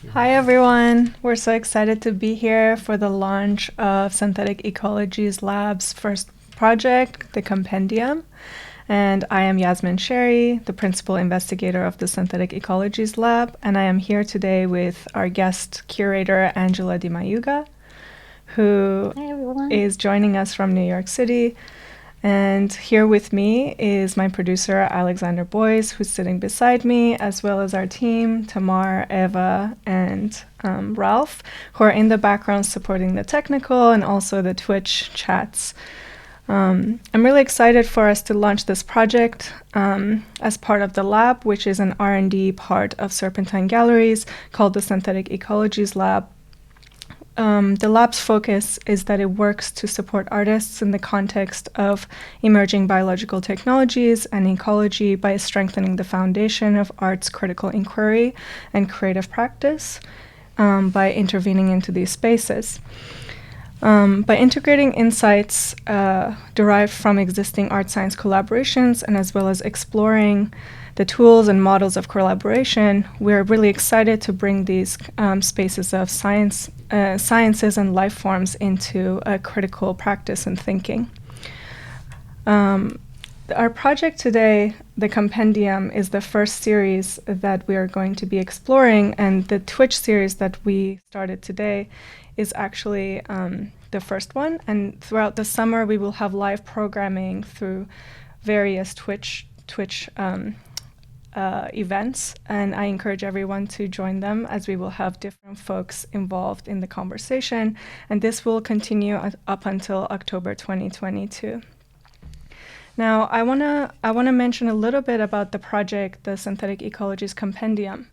Hi everyone! We're so excited to be here for the launch of Synthetic Ecologies Lab's first project, the Compendium. And I am Yasaman Sheri, the principal investigator of the Synthetic Ecologies Lab, and I am here today with our guest curator, Angela Dimayuga, who Hi, everyone. is joining us from New York City. And here with me is my producer, Alexander Boyce, who's sitting beside me, as well as our team, Tamar, Eva, and Ralph, who are in the background supporting the technical and also the Twitch chats. I'm really excited for us to launch this project as part of the lab, which is an R&D part of Serpentine Galleries called the Synthetic Ecologies Lab. The lab's focus is that it works to support artists in the context of emerging biological technologies and ecology by strengthening the foundation of art's critical inquiry and creative practice by intervening into these spaces. By integrating insights derived from existing art science collaborations and as well as exploring the tools and models of collaboration, we're really excited to bring these spaces of sciences and life forms into a critical practice and thinking. Our project today, the Compendium, is the first series that we are going to be exploring, and the Twitch series that we started today is actually the first one. And throughout the summer, we will have live programming through various Twitch events, and I encourage everyone to join them as we will have different folks involved in the conversation, and this will continue up until October 2022. Now, I want to mention a little bit about the project, the Synthetic Ecologies Compendium.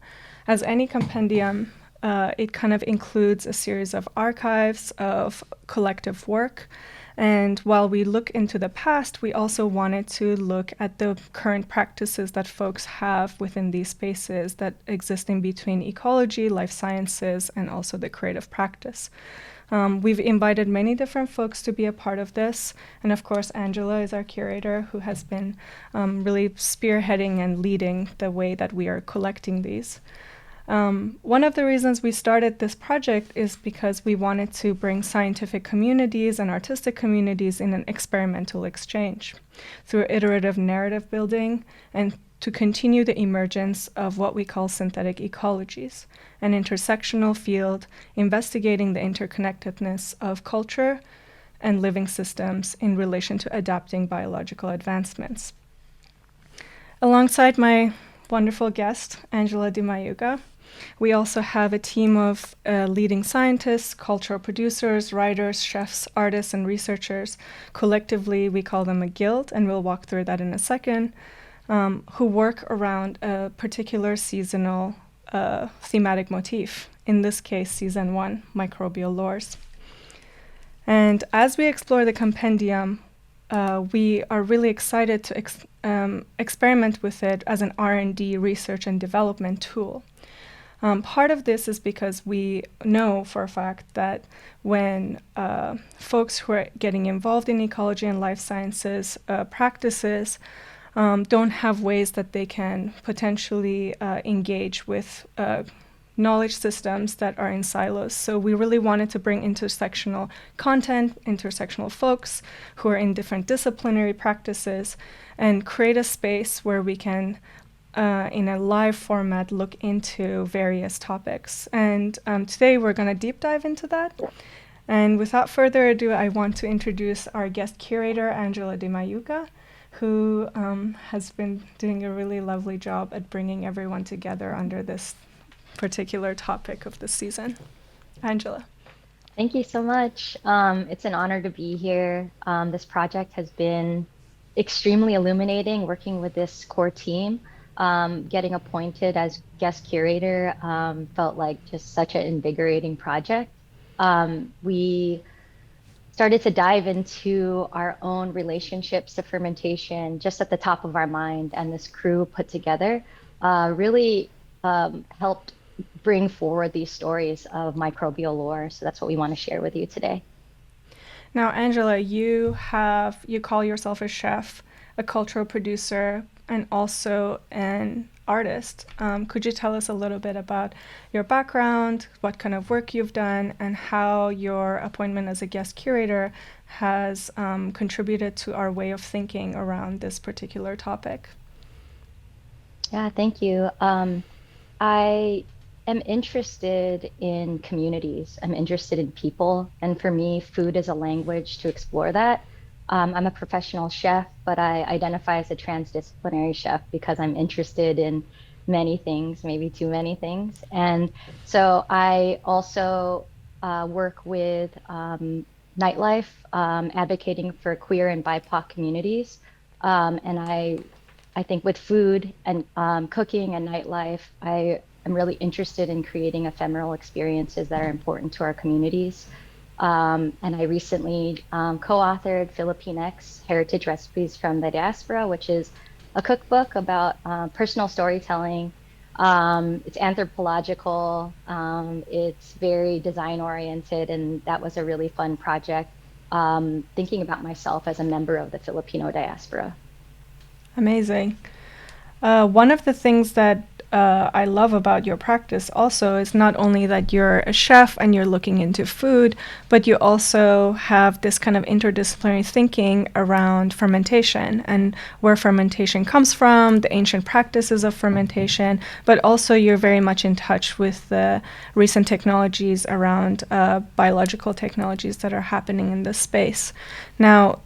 As any compendium, it kind of includes a series of archives of collective work. And while we look into the past, we also wanted to look at the current practices that folks have within these spaces that exist in between ecology, life sciences, and also the creative practice. We've invited many different folks to be a part of this. And of course, Angela is our curator who has been really spearheading and leading the way that we are collecting these. One of the reasons we started this project is because we wanted to bring scientific communities and artistic communities in an experimental exchange through iterative narrative building and to continue the emergence of what we call synthetic ecologies, an intersectional field investigating the interconnectedness of culture and living systems in relation to adapting biological advancements. Alongside my wonderful guest, Angela Dimayuga, we also have a team of leading scientists, cultural producers, writers, chefs, artists, and researchers. Collectively, we call them a guild, and we'll walk through that in a second, who work around a particular seasonal thematic motif, in this case, season 1, microbial lores. And as we explore the compendium, we are really excited to experiment with it as an R&D research and development tool. Part of this is because we know for a fact that when folks who are getting involved in ecology and life sciences practices don't have ways that they can potentially engage with knowledge systems that are in silos. So we really wanted to bring intersectional content, intersectional folks who are in different disciplinary practices, and create a space where we can in a live format, look into various topics. And today we're going to deep dive into that. And without further ado, I want to introduce our guest curator, Angela Dimayuga, who has been doing a really lovely job at bringing everyone together under this particular topic of the season. Angela. Thank you so much. It's an honor to be here. This project has been extremely illuminating working with this core team. Getting appointed as guest curator felt like just such an invigorating project. We started to dive into our own relationships to fermentation just at the top of our mind, and this crew put together really helped bring forward these stories of microbial lore. So that's what we want to share with you today. Now, Angela, you call yourself a chef, a cultural producer, and also an artist. Could you tell us a little bit about your background, what kind of work you've done, and how your appointment as a guest curator has contributed to our way of thinking around this particular topic? Yeah, thank you. I am interested in communities. I'm interested in people. And for me, food is a language to explore that. I'm a professional chef, but I identify as a transdisciplinary chef because I'm interested in many things, maybe too many things. And so I also work with nightlife, advocating for queer and BIPOC communities. And I think with food and cooking and nightlife, I am really interested in creating ephemeral experiences that are important to our communities. And I recently co-authored Filipinx, Heritage Recipes from the Diaspora, which is a cookbook about personal storytelling. It's anthropological, it's very design oriented, and that was a really fun project, thinking about myself as a member of the Filipino diaspora. Amazing. One of the things that I love about your practice also is not only that you're a chef and you're looking into food, but you also have this kind of interdisciplinary thinking around fermentation and where fermentation comes from, the ancient practices of fermentation, but also you're very much in touch with the recent technologies around biological technologies that are happening in this space. Now,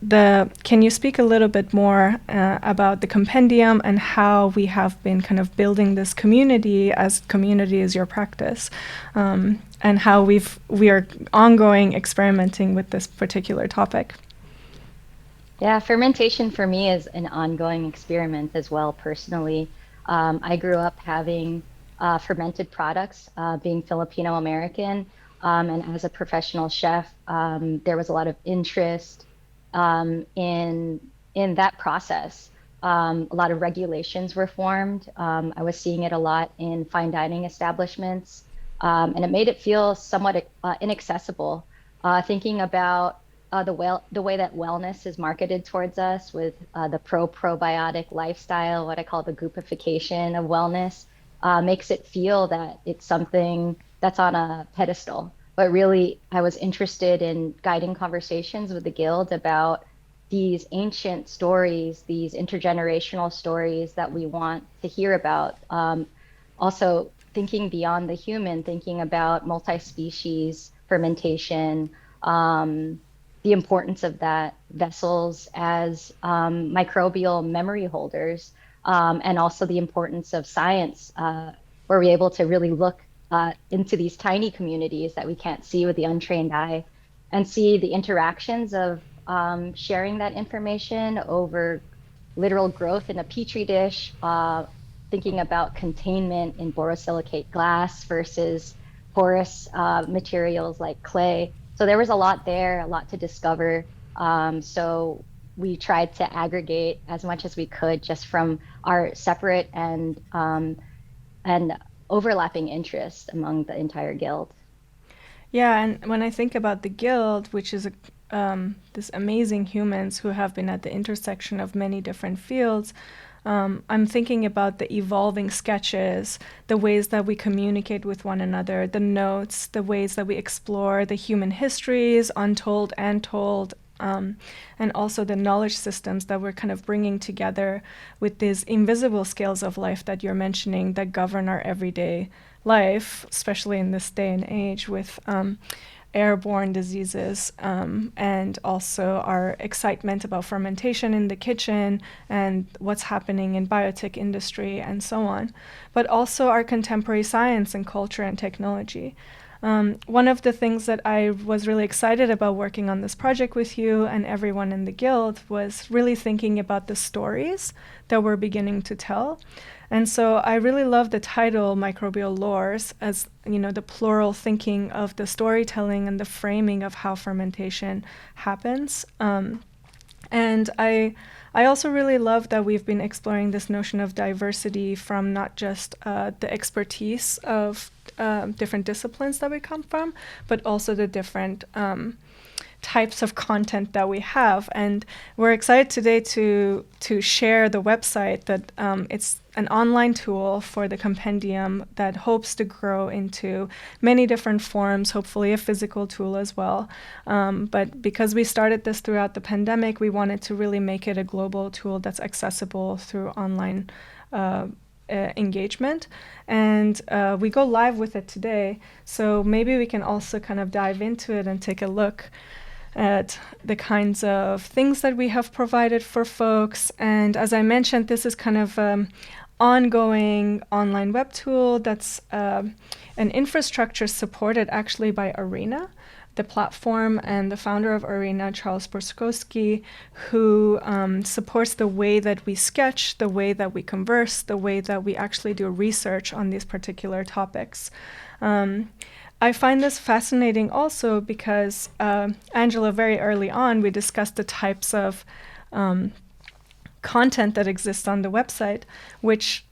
can you speak a little bit more about the Compendium and how we have been kind of building this community as your practice, and how we are ongoing experimenting with this particular topic? Yeah, fermentation for me is an ongoing experiment as well, personally. I grew up having fermented products, being Filipino American, and as a professional chef, there was a lot of interest in that process. A lot of regulations were formed. I was seeing it a lot in fine dining establishments, and it made it feel somewhat inaccessible. Thinking about the way that wellness is marketed towards us with the probiotic lifestyle, what I call the groupification of wellness, makes it feel that it's something that's on a pedestal. But really, I was interested in guiding conversations with the guild about these ancient stories, these intergenerational stories that we want to hear about. Also, thinking beyond the human, thinking about multi-species fermentation, the importance of that, vessels as microbial memory holders, and also the importance of science, where we're able to really look into these tiny communities that we can't see with the untrained eye and see the interactions of sharing that information over literal growth in a petri dish, thinking about containment in borosilicate glass versus porous materials like clay. So there was a lot there, a lot to discover. So we tried to aggregate as much as we could just from our separate and overlapping interests among the entire guild. Yeah, and when I think about the guild, which is this amazing humans who have been at the intersection of many different fields, I'm thinking about the evolving sketches, the ways that we communicate with one another, the notes, the ways that we explore the human histories, untold and told, and also the knowledge systems that we're kind of bringing together with these invisible scales of life that you're mentioning that govern our everyday life, especially in this day and age with airborne diseases, and also our excitement about fermentation in the kitchen and what's happening in biotech industry and so on, but also our contemporary science and culture and technology. One of the things that I was really excited about working on this project with you and everyone in the guild was really thinking about the stories that we're beginning to tell. And so I really love the title Microbial Lores as, the plural thinking of the storytelling and the framing of how fermentation happens. And I also really love that we've been exploring this notion of diversity from not just the expertise of different disciplines that we come from, but also the different types of content that we have. And we're excited today to share the website that it's an online tool for the Compendium that hopes to grow into many different forms, hopefully a physical tool as well. But because we started this throughout the pandemic, we wanted to really make it a global tool that's accessible through online engagement. And we go live with it today. So maybe we can also kind of dive into it and take a look at the kinds of things that we have provided for folks. And as I mentioned, this is kind of ongoing online web tool that's an infrastructure supported actually by Arena, the platform, and the founder of Arena, Charles Borskowski, who supports the way that we sketch, the way that we converse, the way that we actually do research on these particular topics. I find this fascinating also because, Angela, very early on, we discussed the types of content that exists on the website, which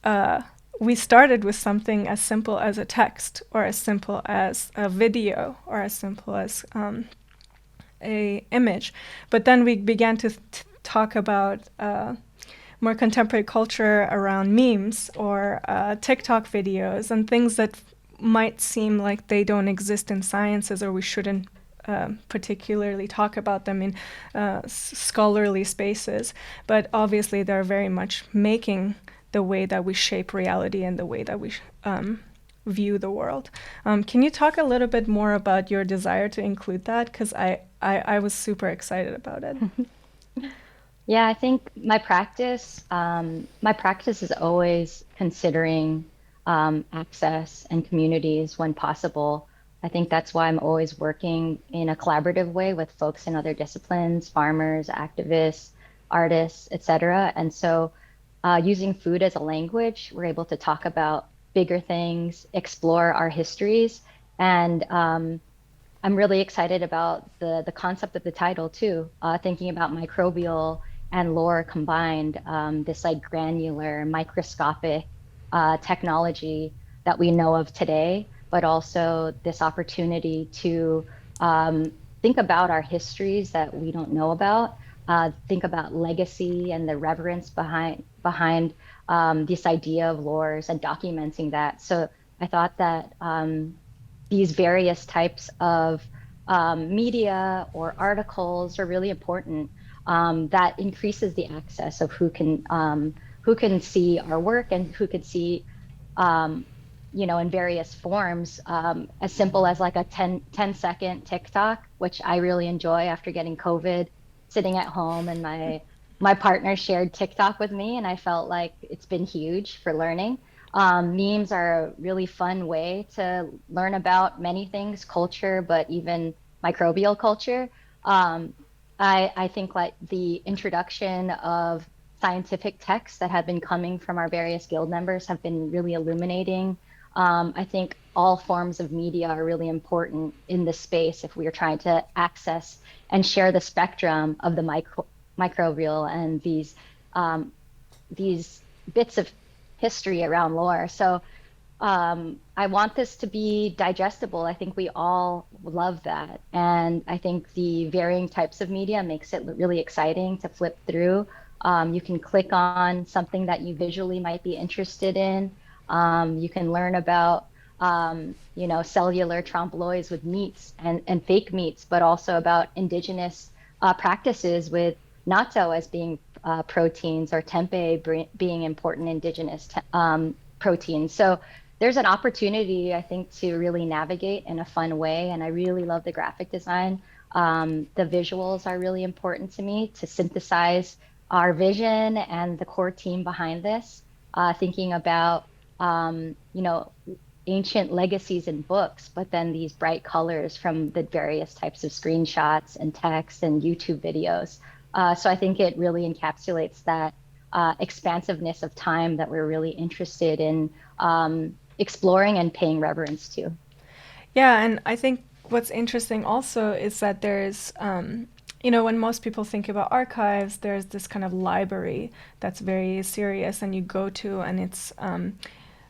we started with something as simple as a text, or as simple as a video, or as simple as a image. But then we began to talk about more contemporary culture around memes or TikTok videos and things that might seem like they don't exist in sciences, or we shouldn't particularly talk about them in scholarly spaces. But obviously they're very much making the way that we shape reality and the way that we view the world. Can you talk a little bit more about your desire to include that? Because I was super excited about it. Yeah, I think my practice is always considering access and communities when possible. I think that's why I'm always working in a collaborative way with folks in other disciplines, farmers, activists, artists, etc. And so using food as a language, we're able to talk about bigger things, explore our histories. And I'm really excited about the concept of the title too, thinking about microbial and lore combined, this like granular, microscopic technology that we know of today, but also this opportunity to think about our histories that we don't know about, think about legacy and the reverence behind this idea of lores and documenting that. So I thought that these various types of media or articles are really important. That increases the access of who can see our work and who could see, in various forms, as simple as like a 10-second TikTok, which I really enjoy after getting COVID, sitting at home, and my partner shared TikTok with me, and I felt like it's been huge for learning. Memes are a really fun way to learn about many things, culture, but even microbial culture. I think like the introduction of scientific texts that have been coming from our various guild members have been really illuminating. I think all forms of media are really important in this space if we are trying to access and share the spectrum of the microbial and these bits of history around lore. So I want this to be digestible. I think we all love that. And I think the varying types of media makes it really exciting to flip through. You can click on something that you visually might be interested in. You can learn about, cellular trompe l'oeils with meats and fake meats, but also about indigenous practices with natto as being proteins, or tempeh being important indigenous proteins. So there's an opportunity, I think, to really navigate in a fun way. And I really love the graphic design. The visuals are really important to me to synthesize our vision and the core team behind this, thinking about, ancient legacies in books, but then these bright colors from the various types of screenshots and text and YouTube videos. So I think it really encapsulates that expansiveness of time that we're really interested in exploring and paying reverence to. Yeah, and I think what's interesting also is that there's, when most people think about archives, there's this kind of library that's very serious and you go to, and it's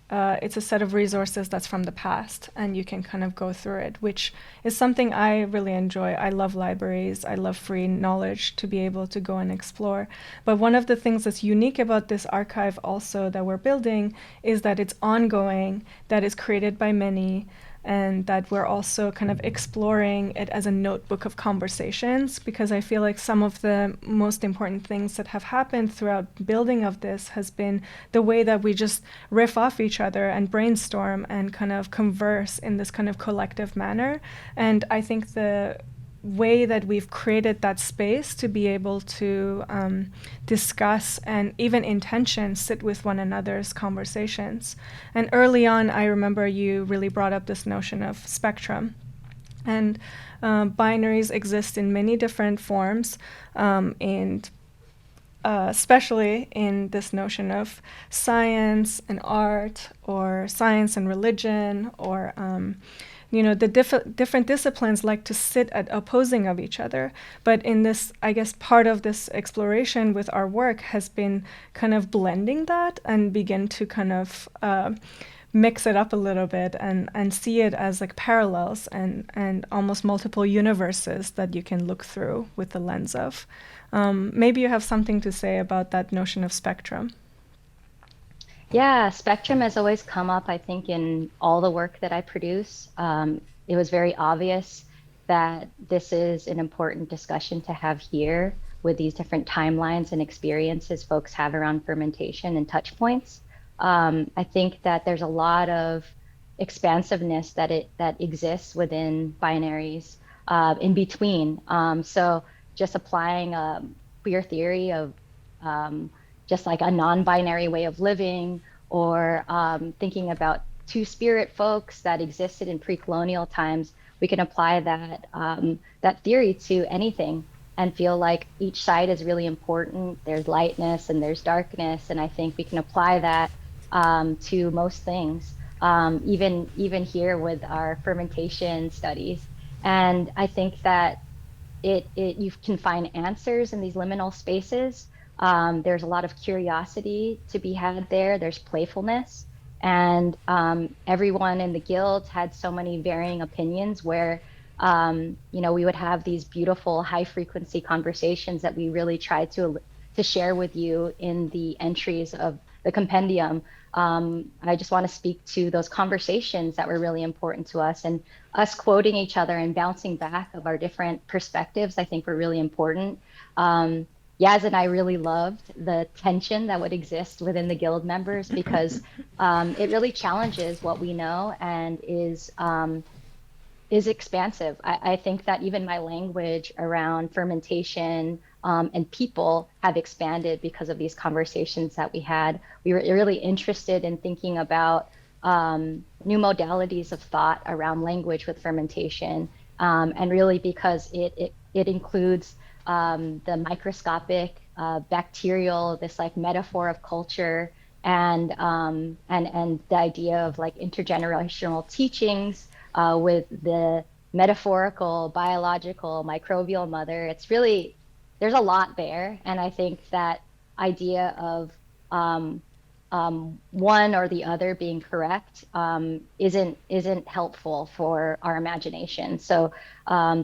it's a set of resources that's from the past, and you can kind of go through it, which is something I really enjoy. I love libraries. I love free knowledge to be able to go and explore. But one of the things that's unique about this archive also that we're building is that it's ongoing, that is created by many, and that we're also kind of exploring it as a notebook of conversations, because I feel like some of the most important things that have happened throughout building of this has been the way that we just riff off each other and brainstorm and kind of converse in this kind of collective manner. And I think the way that we've created that space to be able to discuss and even in tension sit with one another's conversations. And early on, I remember you really brought up this notion of spectrum. And binaries exist in many different forms, and especially in this notion of science and art, or science and religion, or the different disciplines like to sit at opposing of each other. But in this, I guess part of this exploration with our work has been kind of blending that and begin to kind of mix it up a little bit and see it as like parallels and almost multiple universes that you can look through with the lens of. Maybe you have something to say about that notion of spectrum. Yeah, spectrum has always come up, I think, in all the work that I produce. It was very obvious that this is an important discussion to have here with these different timelines and experiences folks have around fermentation and touch points. I think that there's a lot of expansiveness that exists within binaries in between. So just applying a queer theory of just like a non-binary way of living, or thinking about two-spirit folks that existed in pre-colonial times, we can apply that theory to anything and feel like each side is really important. There's lightness and there's darkness, and I think we can apply that to most things, even here with our fermentation studies. And I think that you can find answers in these liminal spaces. There's a lot of curiosity to be had there. There's playfulness. And everyone in the guild had so many varying opinions where, we would have these beautiful high frequency conversations that we really tried to share with you in the entries of the compendium. I just want to speak to those conversations that were really important to us, and us quoting each other and bouncing back of our different perspectives, I think were really important. Yaz and I really loved the tension that would exist within the guild members, because it really challenges what we know and is expansive. I think that even my language around fermentation and people have expanded because of these conversations that we had. We were really interested in thinking about new modalities of thought around language with fermentation, and really because it includes the microscopic, bacterial, this like metaphor of culture, and the idea of like intergenerational teachings with the metaphorical, biological, microbial mother. It's really, there's a lot there, and I think that idea of one or the other being correct isn't helpful for our imagination. So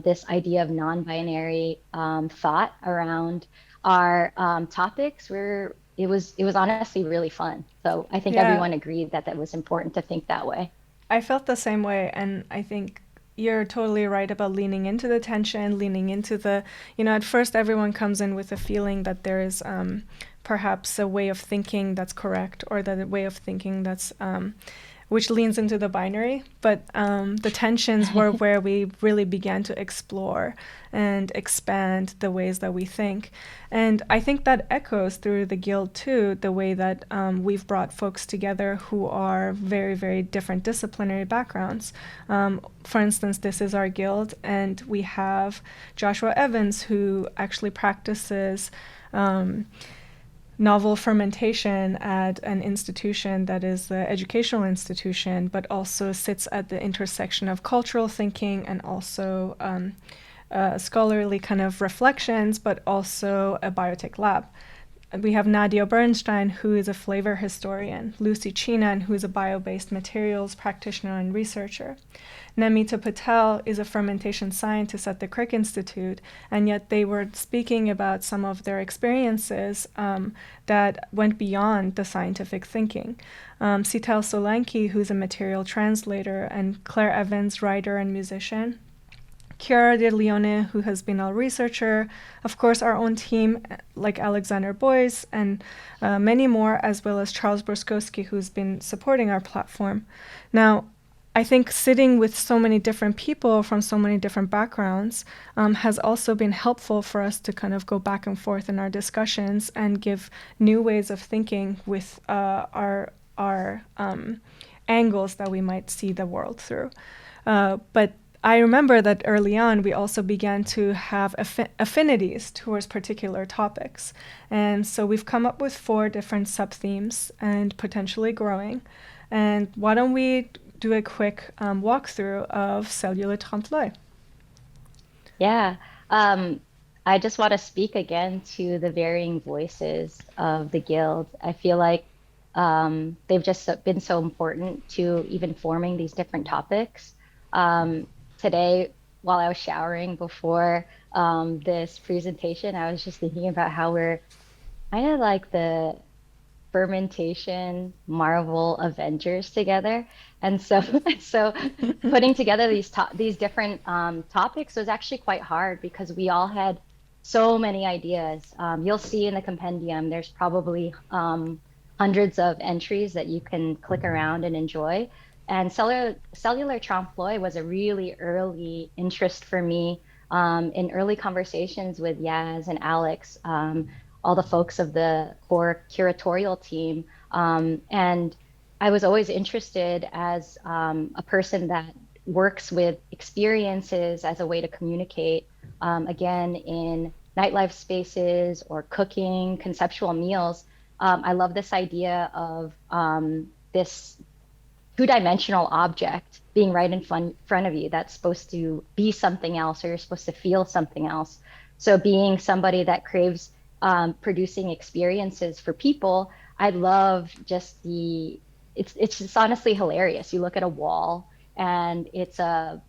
this idea of non-binary thought around our topics, it was honestly really fun. So I think everyone agreed that that was important to think that way. I felt the same way, and I think you're totally right about leaning into the tension, leaning into the, at first everyone comes in with a feeling that there is perhaps a way of thinking that's correct, or that a way of thinking that's which leans into the binary. But the tensions were where we really began to explore and expand the ways that we think. And I think that echoes through the guild too, the way that we've brought folks together who are very, very different disciplinary backgrounds. For instance, this is our guild, and we have Joshua Evans, who actually practices novel fermentation at an institution that is the educational institution, but also sits at the intersection of cultural thinking and also scholarly kind of reflections, but also a biotech lab. we have Nadia Bernstein, who is a flavor historian, Lucy Chinan, who is a bio-based materials practitioner and researcher. Namita Patel is a fermentation scientist at the Crick Institute, and yet they were speaking about some of their experiences that went beyond the scientific thinking. Sital Solanki, who's a material translator, and Claire Evans, writer and musician. Chiara De Leone, who has been a researcher, of course, our own team, like Alexander Boyce, and many more, as well as Charles Bruskowski, who's been supporting our platform. Now, I think sitting with so many different people from so many different backgrounds has also been helpful for us to kind of go back and forth in our discussions and give new ways of thinking with our angles that we might see the world through. But I remember that early on, we also began to have affinities towards particular topics. And so we've come up with 4 different sub-themes and potentially growing. And why don't we do a quick walkthrough of cellular trompe-l'oeil? Yeah. I just want to speak again to the varying voices of the guild. I feel like they've just been so important to even forming these different topics. Today, while I was showering before this presentation, I was just thinking about how we're kind of like the fermentation Marvel Avengers together. And so, so putting together these different topics was actually quite hard because we all had so many ideas. You'll see in the compendium, there's probably hundreds of entries that you can click around and enjoy. And cellular trompe-l'oeil was a really early interest for me in early conversations with Yaz and Alex, all the folks of the core curatorial team. And I was always interested as a person that works with experiences as a way to communicate, again, in nightlife spaces or cooking, conceptual meals. I love this idea of this two-dimensional object being right in front of you that's supposed to be something else, or you're supposed to feel something else. So being somebody that craves producing experiences for people, I love just it's just honestly hilarious. You look at a wall and it's a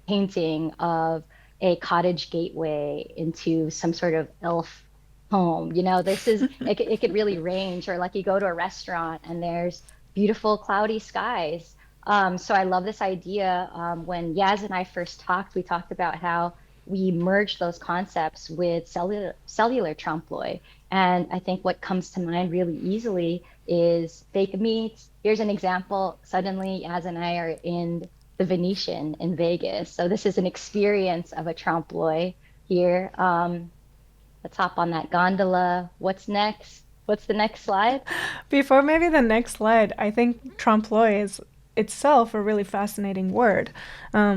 painting of a cottage gateway into some sort of elf home. You know, this is it could really range, or like you go to a restaurant and there's beautiful cloudy skies. So I love this idea. When Yaz and I first talked, we talked about how we merged those concepts with cellular trompe-l'oeil. And I think what comes to mind really easily is fake meats. Here's an example. Suddenly, Yaz and I are in the Venetian in Vegas. So this is an experience of a trompe-l'oeil here. Let's hop on that gondola. What's next? What's the next slide? Before maybe the next slide, I think trompe-l'oeil is itself a really fascinating word,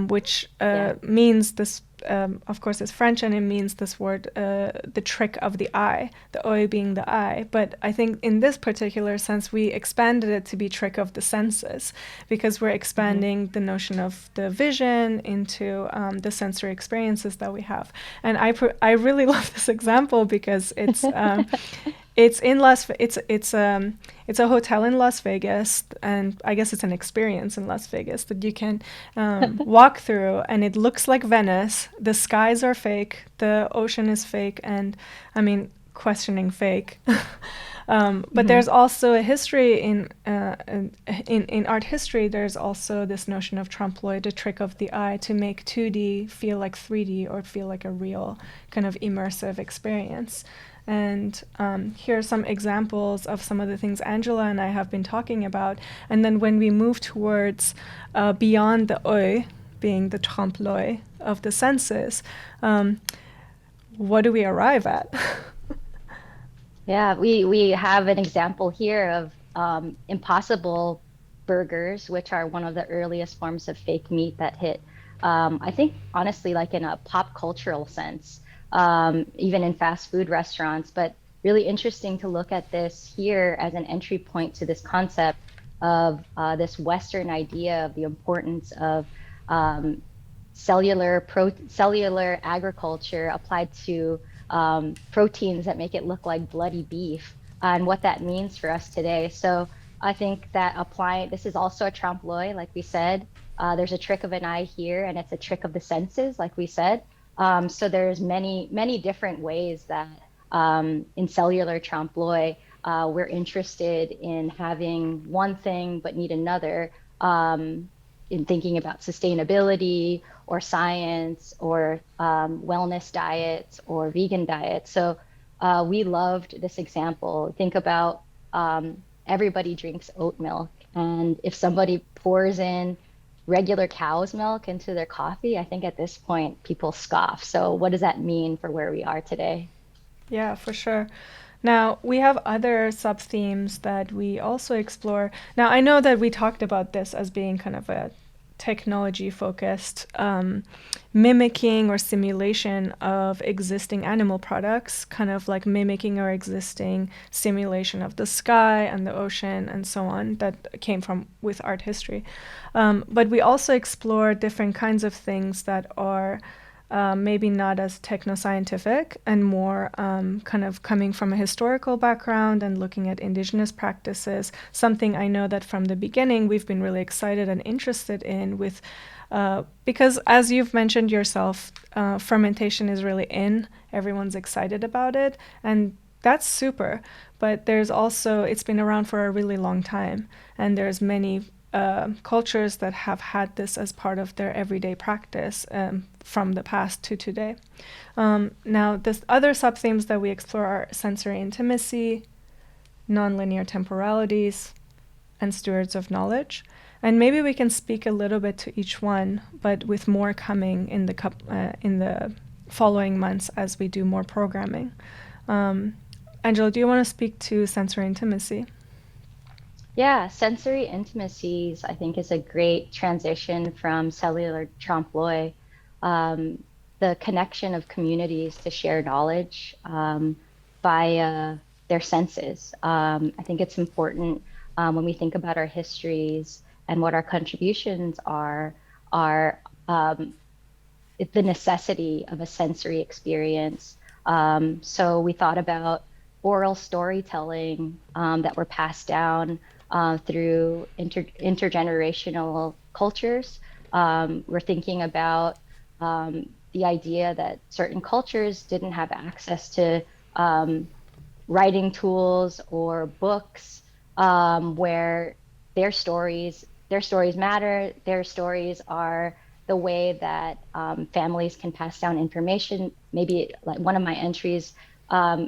which means this, of course, it's French, and it means this word, the trick of the eye, the oeil being the eye. But I think in this particular sense, we expanded it to be trick of the senses, because we're expanding the notion of the vision into the sensory experiences that we have. And I really love this example because it's it's in it's a hotel in Las Vegas, and I guess it's an experience in Las Vegas that you can walk through, and it looks like Venice. The skies are fake, the ocean is fake, and I mean, questioning fake. But there's also a history in art history. There's also this notion of trompe-l'oeil, the trick of the eye, to make 2D feel like 3D or feel like a real kind of immersive experience. And here are some examples of some of the things Angela and I have been talking about. And then when we move towards beyond the oeil, being the trompe-l'oeil of the senses, what do we arrive at? Yeah, we have an example here of Impossible burgers, which are one of the earliest forms of fake meat that hit, I think, honestly, like in a pop cultural sense. Even in fast food restaurants, but really interesting to look at this here as an entry point to this concept of this Western idea of the importance of cellular agriculture applied to proteins that make it look like bloody beef, and what that means for us today. So I think that applying this is also a trompe l'oeil, like we said. There's a trick of an eye here, and it's a trick of the senses, like we said. So there's many different ways that in cellular trompe l'oeil, we're interested in having one thing but need another, in thinking about sustainability or science or wellness diets or vegan diets. So we loved this example. Think about everybody drinks oat milk, and if somebody pours in regular cow's milk into their coffee, I think at this point people scoff. So what does that mean for where we are today? Yeah, for sure. Now, we have other sub themes that we also explore. Now, I know that we talked about this as being kind of a technology focused mimicking or simulation of existing animal products, kind of like mimicking our existing simulation of the sky and the ocean and so on that came from with art history. But we also explore different kinds of things that are maybe not as techno-scientific and more kind of coming from a historical background and looking at indigenous practices, something I know that from the beginning we've been really excited and interested in with because as you've mentioned yourself, fermentation is really in, everyone's excited about it, and that's super. But there's also, it's been around for a really long time, and there's many cultures that have had this as part of their everyday practice from the past to today. Now, the other sub-themes that we explore are sensory intimacy, nonlinear temporalities, and stewards of knowledge. And maybe we can speak a little bit to each one, but with more coming in the following months as we do more programming. Angela, do you want to speak to sensory intimacy? Yeah, sensory intimacies, I think, is a great transition from cellular trompe l'oeil. The connection of communities to share knowledge via their senses. I think it's important when we think about our histories and what our contributions are the necessity of a sensory experience. So we thought about oral storytelling that were passed down through intergenerational cultures. We're thinking about the idea that certain cultures didn't have access to writing tools or books where their stories matter. Their stories are the way that families can pass down information. Maybe like one of my entries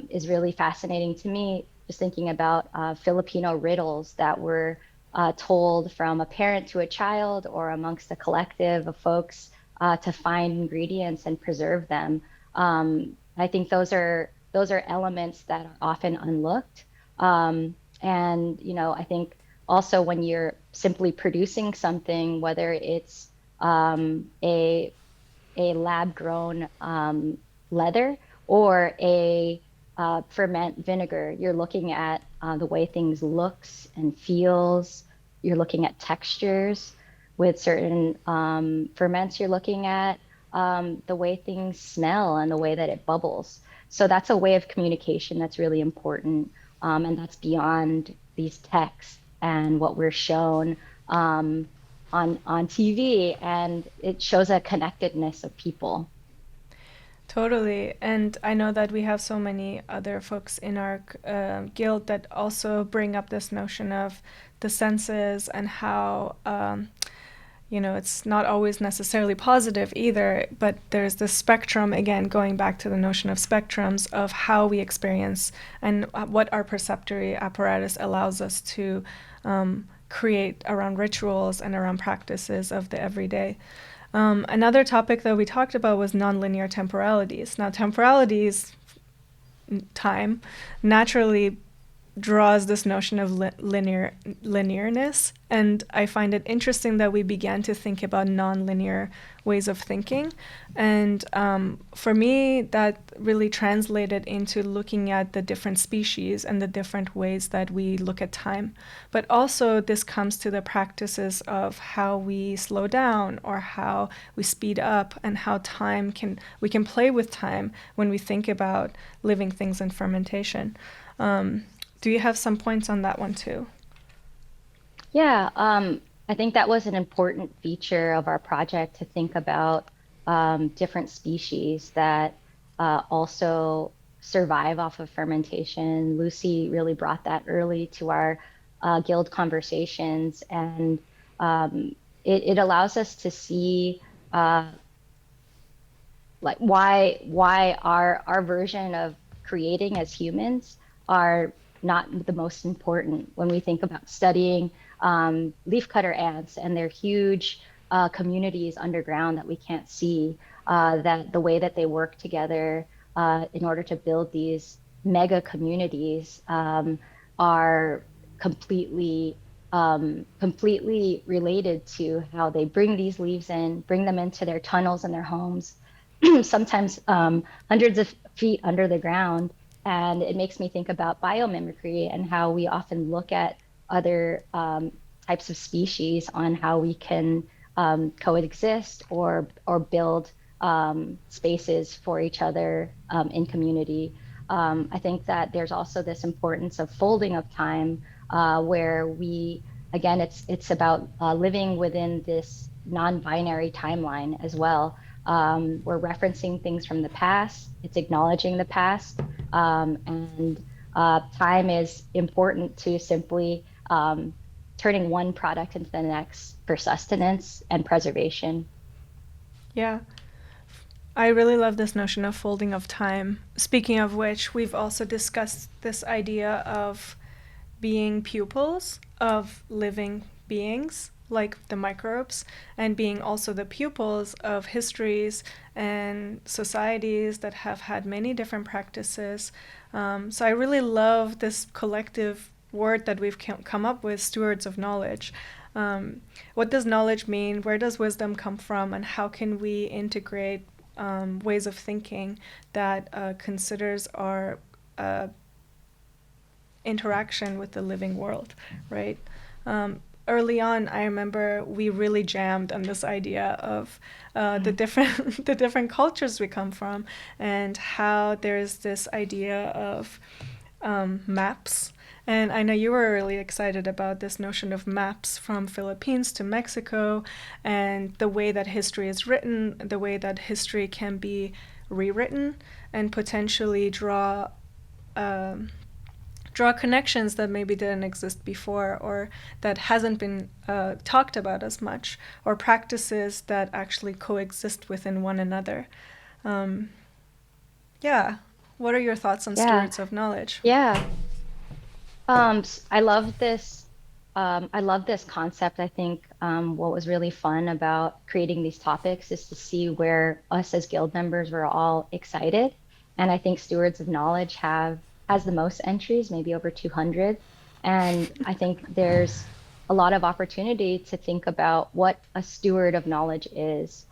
is really fascinating to me, just thinking about Filipino riddles that were told from a parent to a child or amongst a collective of folks to find ingredients and preserve them. I think those are elements that are often unlooked. And I think also when you're simply producing something, whether it's a lab grown leather or a ferment vinegar, you're looking at the way things looks and feels. You're looking at textures. With certain ferments, you're looking at the way things smell and the way that it bubbles. So that's a way of communication that's really important, and that's beyond these texts and what we're shown on TV, and it shows a connectedness of people. Totally. And I know that we have so many other folks in our guild that also bring up this notion of the senses and how, it's not always necessarily positive either, but there's this spectrum, again, going back to the notion of spectrums of how we experience and what our perceptory apparatus allows us to create around rituals and around practices of the everyday. Another topic that we talked about was nonlinear temporalities. Now, temporalities, time, naturally draws this notion of linearness, and I find it interesting that we began to think about non-linear ways of thinking. And for me, that really translated into looking at the different species and the different ways that we look at time. But also, this comes to the practices of how we slow down or how we speed up, and how we can play with time when we think about living things in fermentation. Do you have some points on that one too? Yeah, I think that was an important feature of our project to think about different species that also survive off of fermentation. Lucy really brought that early to our guild conversations, and it allows us to see like why our version of creating as humans are not the most important when we think about studying leafcutter ants and their huge communities underground that we can't see, that the way that they work together in order to build these mega communities are completely related to how they bring these leaves in, bring them into their tunnels and their homes, sometimes hundreds of feet under the ground. And it makes me think about biomimicry and how we often look at other types of species on how we can coexist or build spaces for each other in community. I think that there's also this importance of folding of time, where again, it's about living within this non-binary timeline as well. We're referencing things from the past, it's acknowledging the past, and time is important to simply turning one product into the next for sustenance and preservation. Yeah, I really love this notion of folding of time. Speaking of which, we've also discussed this idea of being pupils of living beings like the microbes, and being also the pupils of histories and societies that have had many different practices. So I really love this collective word that we've come up with, stewards of knowledge. What does knowledge mean? Where does wisdom come from? And how can we integrate ways of thinking that considers our interaction with the living world, right? Early on, I remember we really jammed on this idea of the different the different cultures we come from, and how there's this idea of maps. And I know you were really excited about this notion of maps from Philippines to Mexico, and the way that history is written, the way that history can be rewritten, and potentially draw connections that maybe didn't exist before, or that hasn't been talked about as much, or practices that actually coexist within one another. Yeah. What are your thoughts on Yeah, stewards of knowledge? yeah. I love this. I love this concept. I think what was really fun about creating these topics is to see where us as guild members were all excited. And I think Stewards of Knowledge has the most entries, maybe over 200. And I think there's a lot of opportunity to think about what a steward of knowledge is.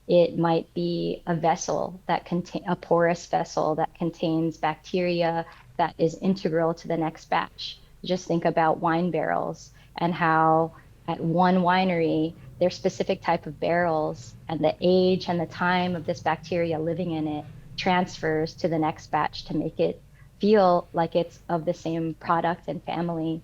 It might be a vessel that contain a porous vessel that contains bacteria that is integral to the next batch. Just think about wine barrels and how at one winery, there's specific type of barrels, and the age and the time of this bacteria living in it transfers to the next batch to make it feel like it's of the same product and family.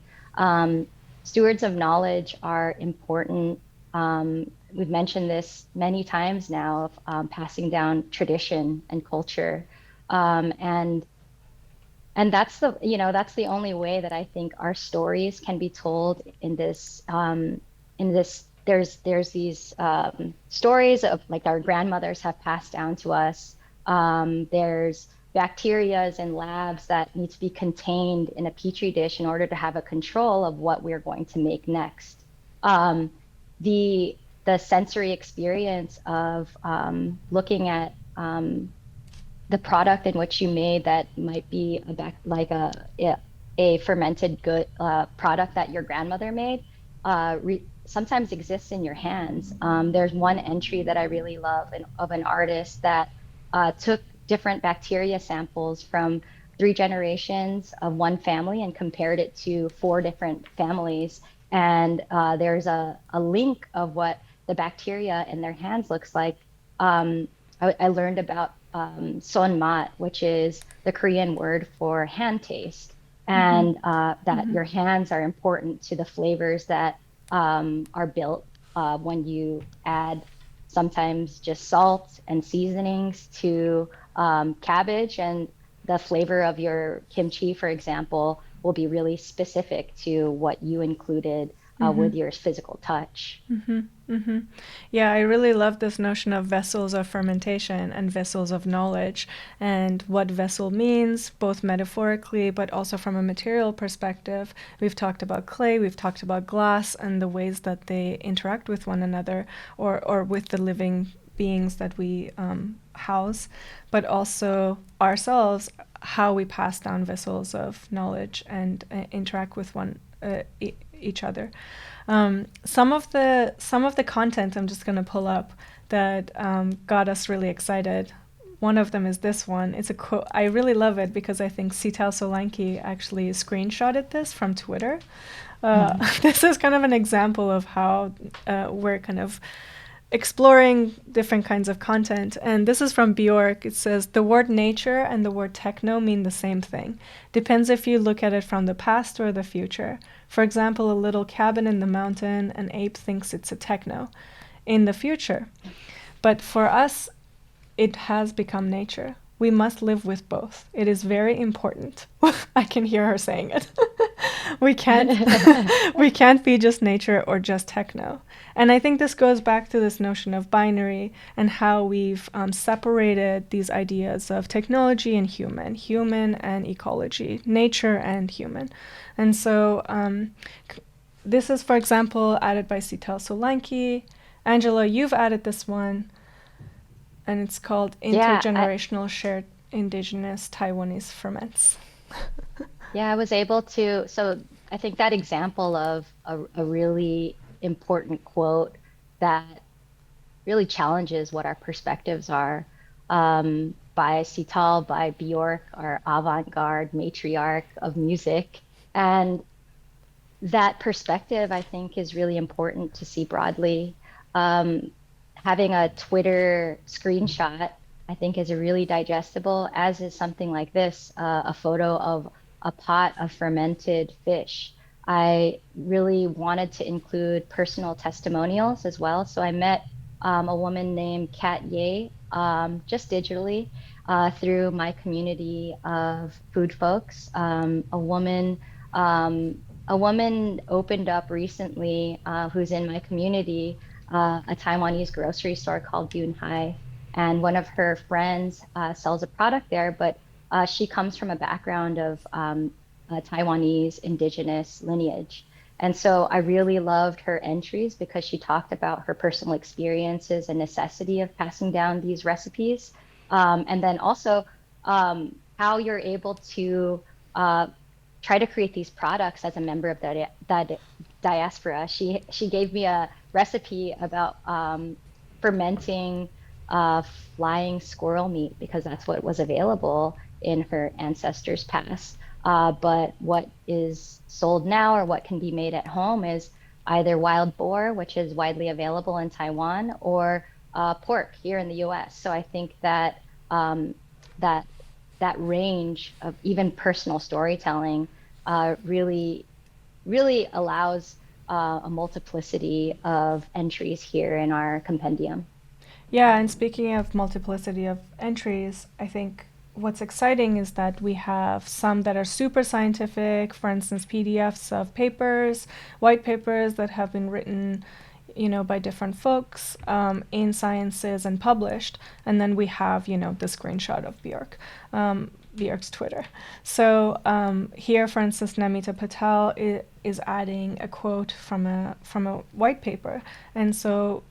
Stewards of knowledge are important. We've mentioned this many times now of passing down tradition and culture. And that's that's the only way that I think our stories can be told in this. There's these stories of like our grandmothers have passed down to us. There's bacterias in labs that need to be contained in a petri dish in order to have a control of what we're going to make next. The sensory experience of looking at the product in which you made that might be a fermented good product that your grandmother made sometimes exists in your hands. There's one entry that I really love of an artist that took different bacteria samples from 3 generations of one family and compared it to 4 different families. And there's a link of what the bacteria in their hands looks like. I learned about sonmat, which is the Korean word for hand taste, Mm-hmm. and that Mm-hmm. your hands are important to the flavors that are built when you add sometimes just salt and seasonings to cabbage. And the flavor of your kimchi, for example, will be really specific to what you included Mm-hmm. with your physical touch. Mm-hmm. Mm-hmm. Yeah, I really love this notion of vessels of fermentation and vessels of knowledge, and what vessel means, both metaphorically but also from a material perspective. We've talked about clay, we've talked about glass, and the ways that they interact with one another, or with the living beings that we house, but also ourselves, how we pass down vessels of knowledge and interact with each other. Some of the content I'm just going to pull up that got us really excited. One of them is this one. It's a quote. I really love it because I think Sital Solanki actually screenshotted this from Twitter. This is kind of an example of how we're kind of exploring different kinds of content. And this is from Bjork. It says, the word nature and the word techno mean the same thing. Depends if you look at it from the past or the future. For example, a little cabin in the mountain, an ape thinks it's a techno in the future. But for us, it has become nature. We must live with both. It is very important. I can hear her saying it. we can't we can't be just nature or just techno. And I think this goes back to this notion of binary and how we've separated these ideas of technology and human and ecology, nature and human. And so this is, for example, added by Sital Solanki. Angela, you've added this one, and it's called Yeah, Intergenerational Shared Indigenous Taiwanese Ferments. I was able to. So I think that example of a really important quote that really challenges what our perspectives are, by Sital, by Bjork, our avant-garde matriarch of music. And that perspective, I think, is really important to see broadly. Um, Having a Twitter screenshot, I think, is a really digestible, as is something like this, a photo of a pot of fermented fish. I really wanted to include personal testimonials as well. So I met a woman named Kat Ye, just digitally, through my community of food folks. A woman opened up recently, who's in my community, a Taiwanese grocery store called Yunhai. And one of her friends sells a product there, but she comes from a background of Taiwanese indigenous lineage. And so I really loved her entries because she talked about her personal experiences and necessity of passing down these recipes. And then also how you're able to try to create these products as a member of that diaspora. She gave me a recipe about fermenting flying squirrel meat because that's what was available in her ancestors' past. But what is sold now or what can be made at home is either wild boar, which is widely available in Taiwan, or pork here in the U.S. So I think that that that range of even personal storytelling really really allows a multiplicity of entries here in our compendium. Yeah, and speaking of multiplicity of entries, I think what's exciting is that we have some that are super scientific, for instance, PDFs of papers, white papers that have been written, by different folks in sciences and published. And then we have, the screenshot of Bjork's Twitter. So here, for instance, Namita Patel is adding a quote from a white paper. And so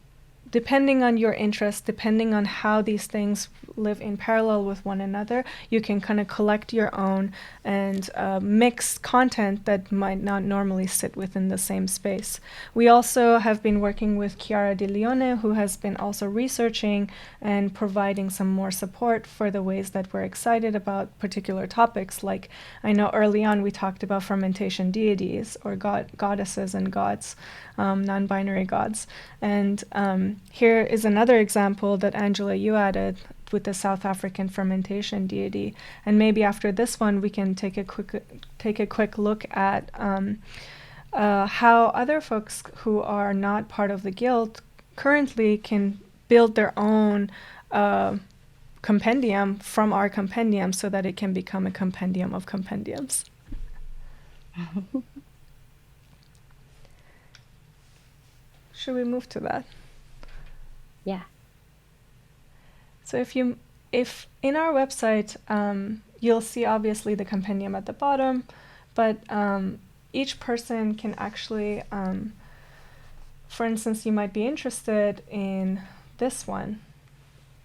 depending on your interest, depending on how these things live in parallel with one another, you can kind of collect your own and mix content that might not normally sit within the same space. We also have been working with Chiara Di Leone, who has been also researching and providing some more support for the ways that we're excited about particular topics. Like, I know early on we talked about fermentation deities or goddesses and gods, non-binary gods. And here is another example that Angela, you added with the South African fermentation deity. And maybe after this one, we can take a quick look at how other folks who are not part of the guild currently can build their own compendium from our compendium so that it can become a compendium of compendiums. Should we move to that? Yeah. So if in our website, you'll see obviously the compendium at the bottom, but each person can actually, for instance, you might be interested in this one.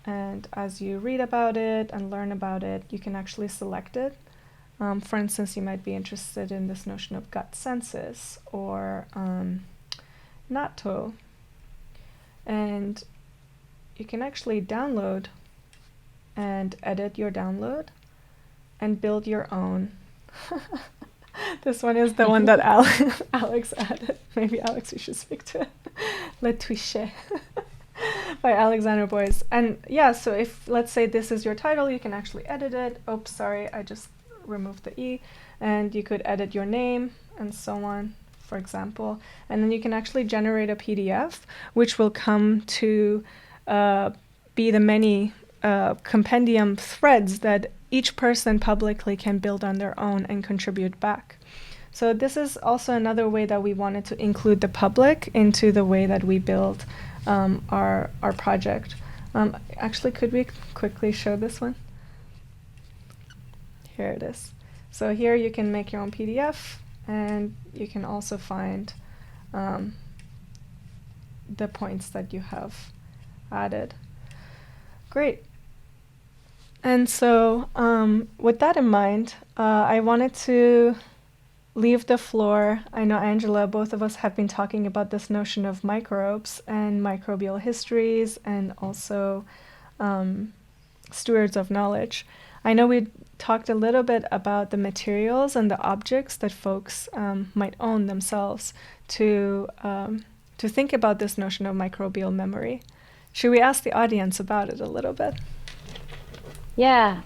And as you read about it and learn about it, you can actually select it. For instance, you might be interested in this notion of gut senses or natto. And you can actually download and edit your download and build your own. This one is the one that Alex added. Maybe Alex, you should speak to it. Le Touché by Alexander Boyce. And yeah, so if, let's say this is your title, you can actually edit it. Oops, sorry, I just removed the E. And you could edit your name and so on, for example. And then you can actually generate a PDF, which will come to be the many compendium threads that each person publicly can build on their own and contribute back. So this is also another way that we wanted to include the public into the way that we build our project. Actually, could we quickly show this one? Here it is. So here you can make your own PDF, and you can also find the points that you have added. Great. And so with that in mind, I wanted to leave the floor. I know, Angela, both of us have been talking about this notion of microbes and microbial histories and also stewards of knowledge. I know we talked a little bit about the materials and the objects that folks might own themselves to think about this notion of microbial memory. Should we ask the audience about it a little bit? Yeah,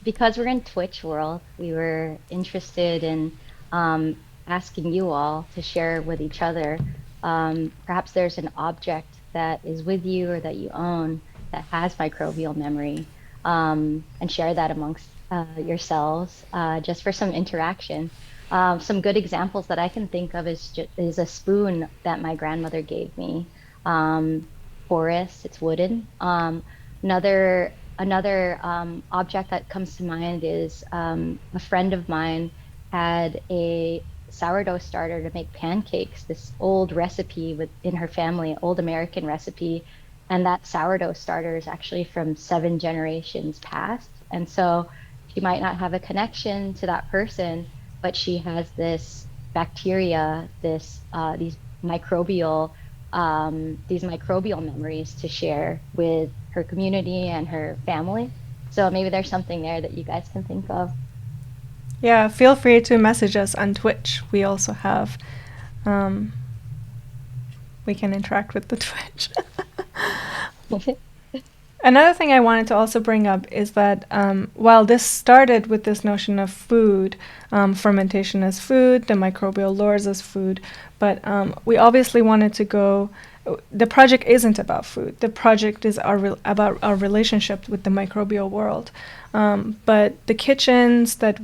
because we're in Twitch world, we were interested in asking you all to share with each other. Perhaps there's an object that is with you or that you own that has microbial memory, and share that amongst yourselves just for some interaction. Some good examples that I can think of is a spoon that my grandmother gave me. Porous, it's wooden. Another object that comes to mind is a friend of mine had a sourdough starter to make pancakes, this old recipe in her family, old American recipe. And that sourdough starter is actually from 7 generations past. And so she might not have a connection to that person, but she has this bacteria, these microbial memories to share with her community and her family. So maybe there's something there that you guys can think of. Yeah, feel free to message us on Twitch. We also have, we can interact with the Twitch. Another thing I wanted to also bring up is that while this started with this notion of food, fermentation as food, the microbial lores as food, but we obviously wanted to go. The project isn't about food. The project is about our relationship with the microbial world. But the kitchens that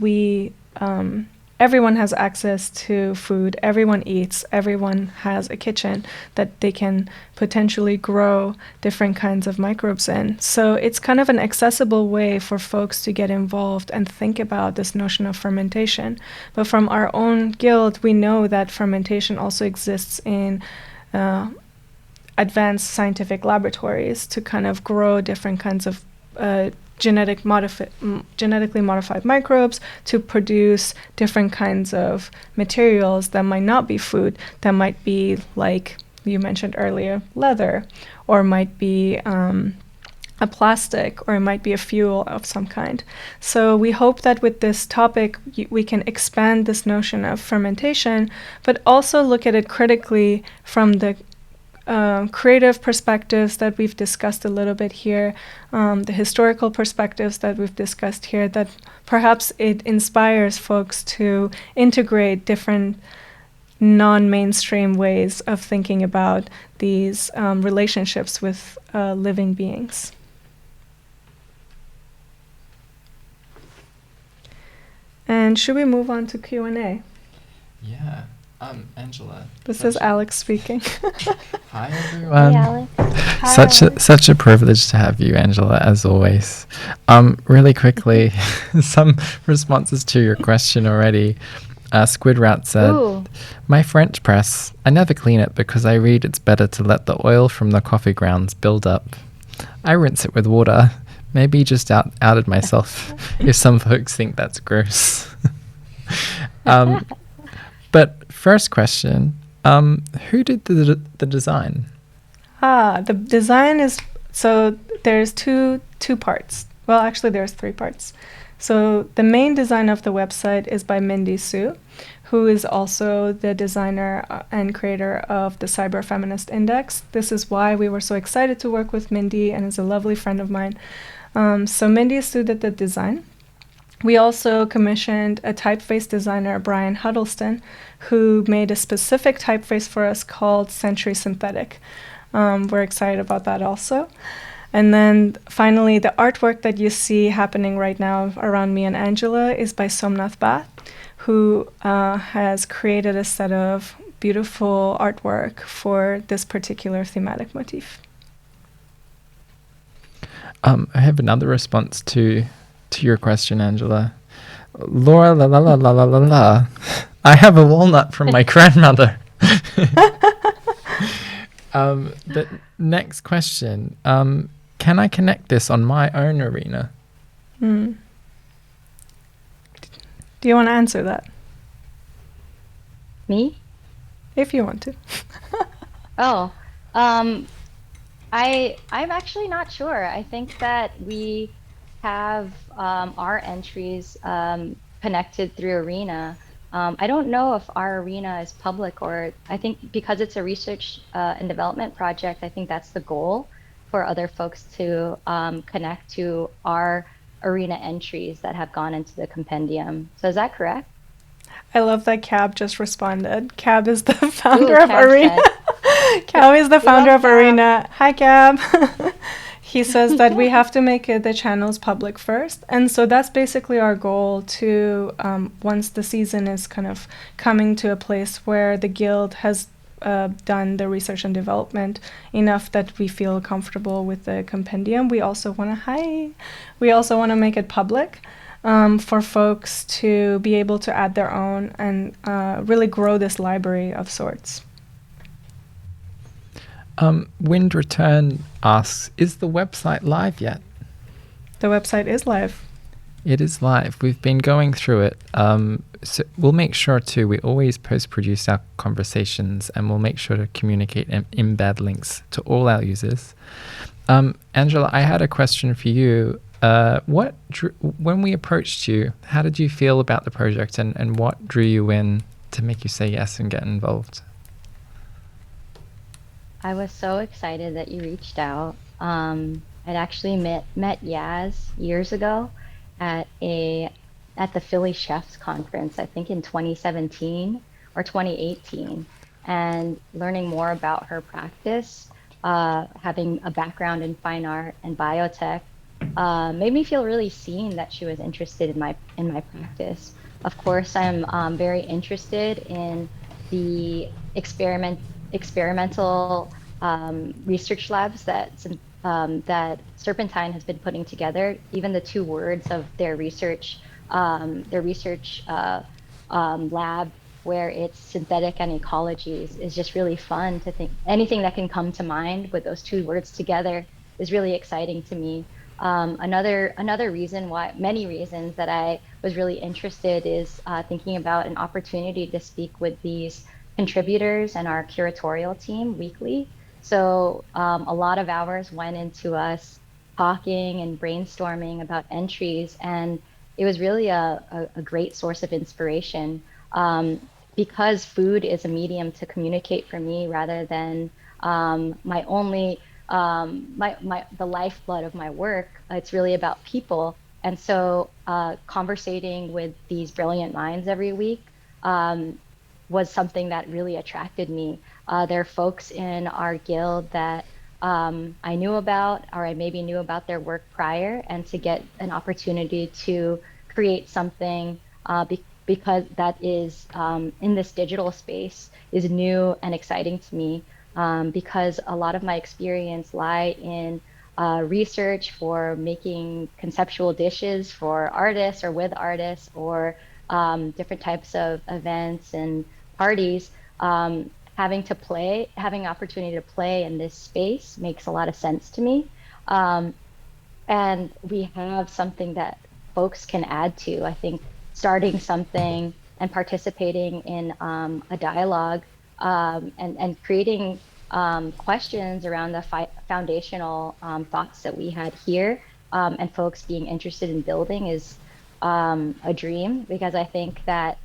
everyone has access to food, everyone eats, everyone has a kitchen that they can potentially grow different kinds of microbes in. So it's kind of an accessible way for folks to get involved and think about this notion of fermentation. But from our own guild, we know that fermentation also exists in advanced scientific laboratories to kind of grow different kinds of genetically modified microbes to produce different kinds of materials that might not be food, that might be, like you mentioned earlier, leather, or might be a plastic, or it might be a fuel of some kind. So we hope that with this topic we can expand this notion of fermentation, but also look at it critically from the creative perspectives that we've discussed a little bit here, the historical perspectives that we've discussed here, that perhaps it inspires folks to integrate different non-mainstream ways of thinking about these relationships with living beings. And should we move on to Q&A? Yeah. Angela. This is Alex speaking. Hi, everyone. Hey, Alex. Hi. Such a privilege to have you, Angela, as always. Really quickly, some responses to your question already. Squid Rat said, Ooh. My French press, I never clean it because I read it's better to let the oil from the coffee grounds build up. I rinse it with water. Maybe just outed myself if some folks think that's gross. But first question, who did the design? The design is, so there's two parts. Well, actually there's three parts. So the main design of the website is by Mindy Su, who is also the designer and creator of the Cyber Feminist Index. This is why we were so excited to work with Mindy, and is a lovely friend of mine. So Mindy Su did the design. We also commissioned a typeface designer, Brian Huddleston, who made a specific typeface for us called Century Synthetic. We're excited about that also. And then finally, the artwork that you see happening right now around me and Angela is by Somnath Bhatt, who has created a set of beautiful artwork for this particular thematic motif. I have another response to your question, Angela. Laura la la la la la la la. I have a walnut from my grandmother. The next question. Can I connect this on my own arena? Do you want to answer that? Me? If you want to. I'm actually not sure. I think that we have our entries connected through Arena. I don't know if our Arena is public, or I think because it's a research and development project, I think that's the goal, for other folks to connect to our Arena entries that have gone into the compendium. So is that correct? I love that Cab just responded. Cab is the founder of Cab Arena. Cab is the founder of Cab. Arena. Hi, Cab. He says that we have to make the channels public first. And so that's basically our goal to, once the season is kind of coming to a place where the guild has done the research and development enough that we feel comfortable with the compendium, we also want to make it public. For folks to be able to add their own and really grow this library of sorts. Wind Return asks, is the website live yet? The website is live. It is live. We've been going through it. So we'll make sure to, we always post-produce our conversations, and we'll make sure to communicate and embed links to all our users. Angela, I had a question for you. When we approached you, how did you feel about the project, and what drew you in to make you say yes and get involved? I was so excited that you reached out. I'd actually met Yaz years ago at the Philly Chefs Conference, I think in 2017 or 2018, and learning more about her practice, having a background in fine art and biotech, made me feel really seen, that she was interested in my practice. Of course, I'm very interested in the experimental research labs that Serpentine has been putting together. Even the two words of their research lab where it's synthetic and ecologies is just really fun to think. Anything that can come to mind with those two words together is really exciting to me. Another reason why, many reasons that I was really interested is thinking about an opportunity to speak with these contributors and our curatorial team weekly. So a lot of hours went into us talking and brainstorming about entries, and it was really a great source of inspiration. Because food is a medium to communicate for me rather than my only the lifeblood of my work. It's really about people, and so conversating with these brilliant minds every week was something that really attracted me. There are folks in our guild that I knew about, or I maybe knew about their work prior, and to get an opportunity to create something because that is in this digital space is new and exciting to me, because a lot of my experience lie in research for making conceptual dishes for artists or with artists, or different types of events and parties. Having opportunity to play in this space makes a lot of sense to me. And we have something that folks can add to. I think starting something and participating in a dialogue, and creating questions around the foundational thoughts that we had here, and folks being interested in building is a dream, because I think that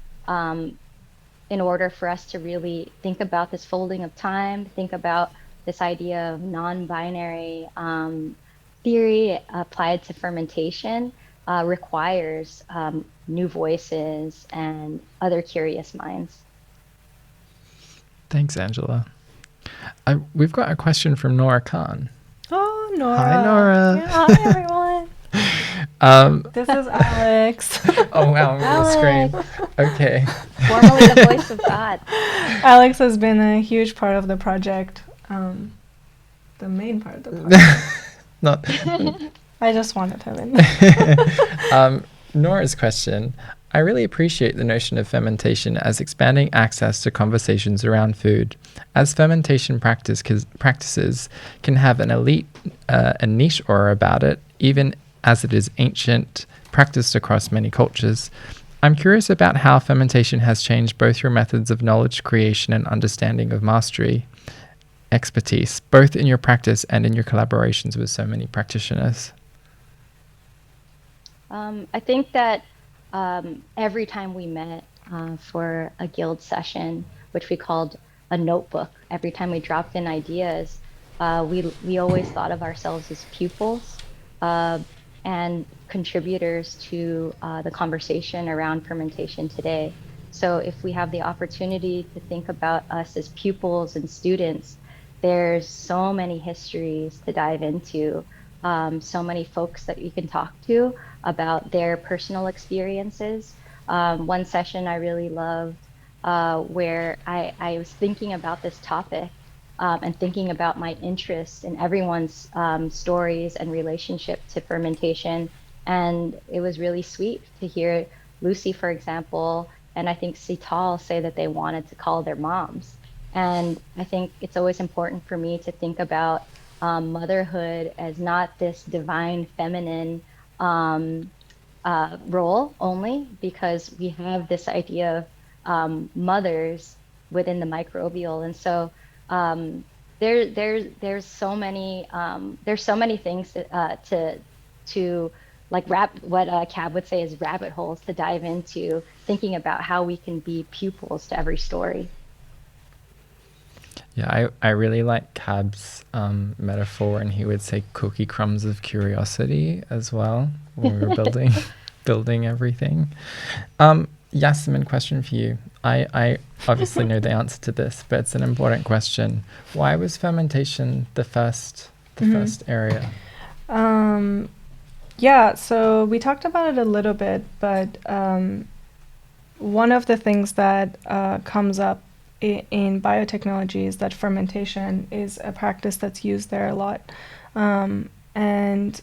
in order for us to really think about this folding of time, think about this idea of non-binary theory applied to fermentation, requires new voices and other curious minds. Thanks, Angela. We've got a question from Nora Khan. Oh, Nora. Hi, Nora. Yeah, hi, everyone. This is Alex. Oh, wow, I'm going to scream. Okay. Formerly the voice of God. Alex has been a huge part of the project, the main part of the project. Not. I just wanted him in. Nora's question. I really appreciate the notion of fermentation as expanding access to conversations around food, as fermentation practices can have an elite and niche aura about it, even as it is ancient, practiced across many cultures. I'm curious about how fermentation has changed both your methods of knowledge creation and understanding of mastery, expertise, both in your practice and in your collaborations with so many practitioners. I think that every time we met for a guild session, which we called a notebook, every time we dropped in ideas, we always thought of ourselves as pupils and contributors to the conversation around fermentation today. So if we have the opportunity to think about us as pupils and students, there's so many histories to dive into, so many folks that you can talk to about their personal experiences. One session I really loved, where I was thinking about this topic and thinking about my interest in everyone's stories and relationship to fermentation. And it was really sweet to hear Lucy, for example, and I think Sital say that they wanted to call their moms. And I think it's always important for me to think about motherhood as not this divine feminine role only, because we have this idea of mothers within the microbial. And so there's so many things to like what Cab would say is rabbit holes to dive into, thinking about how we can be pupils to every story. Yeah, I really like Cab's metaphor, and he would say cookie crumbs of curiosity as well when we were building everything. Yasaman, question for you. I obviously know the answer to this, but it's an important question. Why was fermentation the first area? Yeah, so we talked about it a little bit, but one of the things that comes up in biotechnology is that fermentation is a practice that's used there a lot. And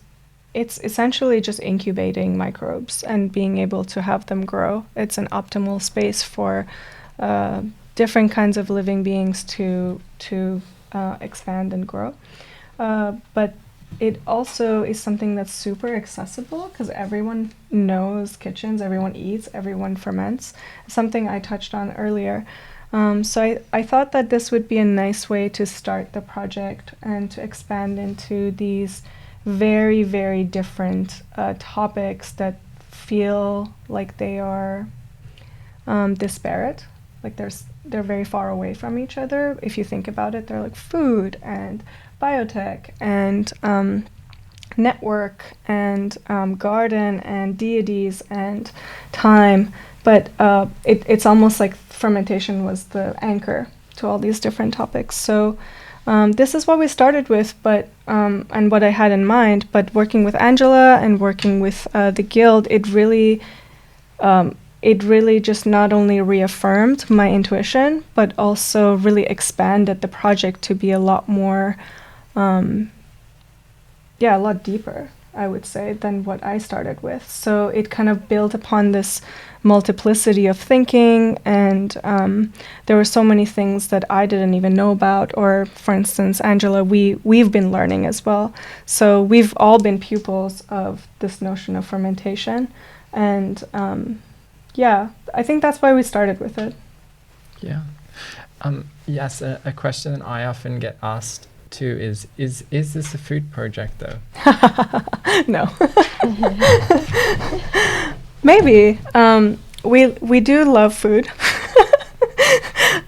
it's essentially just incubating microbes and being able to have them grow. It's an optimal space for different kinds of living beings to expand and grow. But it also is something that's super accessible because everyone knows kitchens, everyone eats, everyone ferments. Something I touched on earlier. So I thought that this would be a nice way to start the project and to expand into these very, very different topics that feel like they are disparate. Like they're very far away from each other. If you think about it, they're like food and biotech and network and garden and deities and time. But it's almost like fermentation was the anchor to all these different topics. So this is what we started with, but and what I had in mind. But working with Angela and working with the guild, it really just not only reaffirmed my intuition, but also really expanded the project to be a lot more, a lot deeper, I would say, than what I started with. So it kind of built upon this multiplicity of thinking, and there were so many things that I didn't even know about. Or, for instance, Angela, we've been learning as well. So we've all been pupils of this notion of fermentation, and I think that's why we started with it. Yeah. Yes, a question that I often get asked too is this a food project though? No. Maybe. We do love food.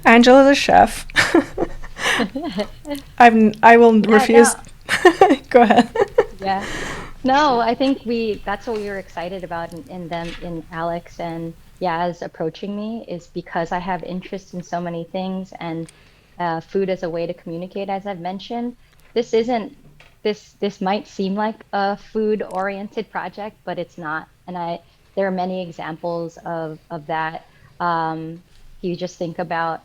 Angela's a chef. I will refuse. No. Go ahead. Yeah. No, I think that's what we were excited about in Alex and Yaz approaching me, is because I have interest in so many things, and food as a way to communicate, as I've mentioned. This might seem like a food-oriented project, but it's not. And there are many examples of that. You just think about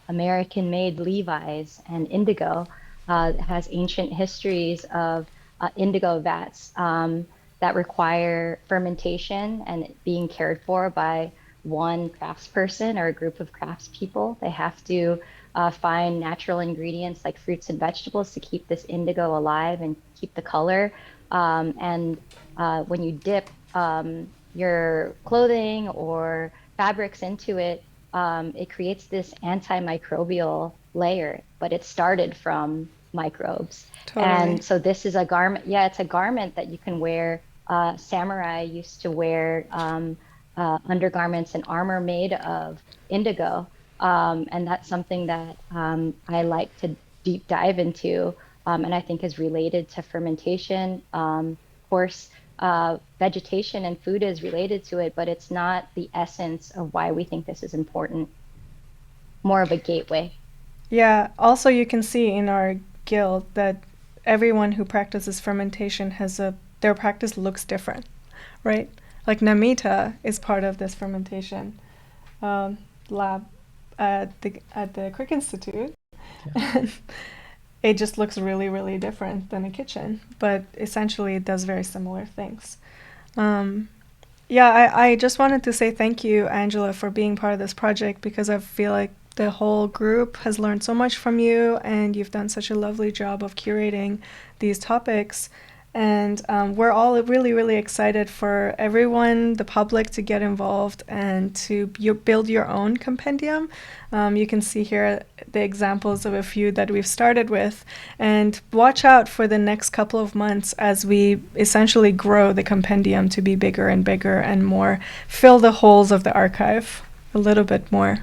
American-made Levi's and indigo. It has ancient histories of indigo vats that require fermentation and being cared for by one craftsperson or a group of craftspeople. They have to find natural ingredients like fruits and vegetables to keep this indigo alive and keep the color. And when you dip your clothing or fabrics into it, it creates this antimicrobial layer, but it started from microbes. Totally. And so this is a garment. Yeah, it's a garment that you can wear. Samurai used to wear undergarments and armor made of indigo. And that's something that I like to deep dive into, and I think is related to fermentation. Of course, vegetation and food is related to it, but it's not the essence of why we think this is important. More of a gateway. Yeah, also you can see in our guild that everyone who practices fermentation their practice looks different, right? Like Namita is part of this fermentation lab at the Crick Institute. Yeah. And it just looks really, really different than a kitchen, but essentially it does very similar things. I just wanted to say thank you, Angela, for being part of this project, because I feel like the whole group has learned so much from you, and you've done such a lovely job of curating these topics. And we're all really, really excited for everyone, the public, to get involved and to build your own compendium. You can see here the examples of a few that we've started with. And watch out for the next couple of months as we essentially grow the compendium to be bigger and bigger and more, fill the holes of the archive a little bit more.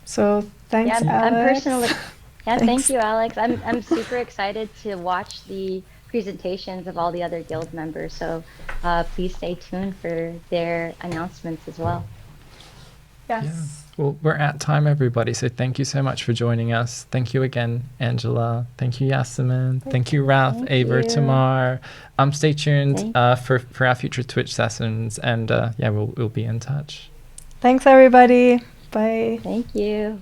So thanks, Alex. Thank you, Alex. I'm super excited to watch the presentations of all the other guild members, so please stay tuned for their announcements as well. Yes. Yeah. Well, we're at time, everybody, so thank you so much for joining us. Thank you again, Angela. Thank you, Yasaman. Thank you, Ralph, Ava, Tamar. Stay tuned for our future Twitch sessions, and we'll be in touch. Thanks, everybody. Bye. Thank you.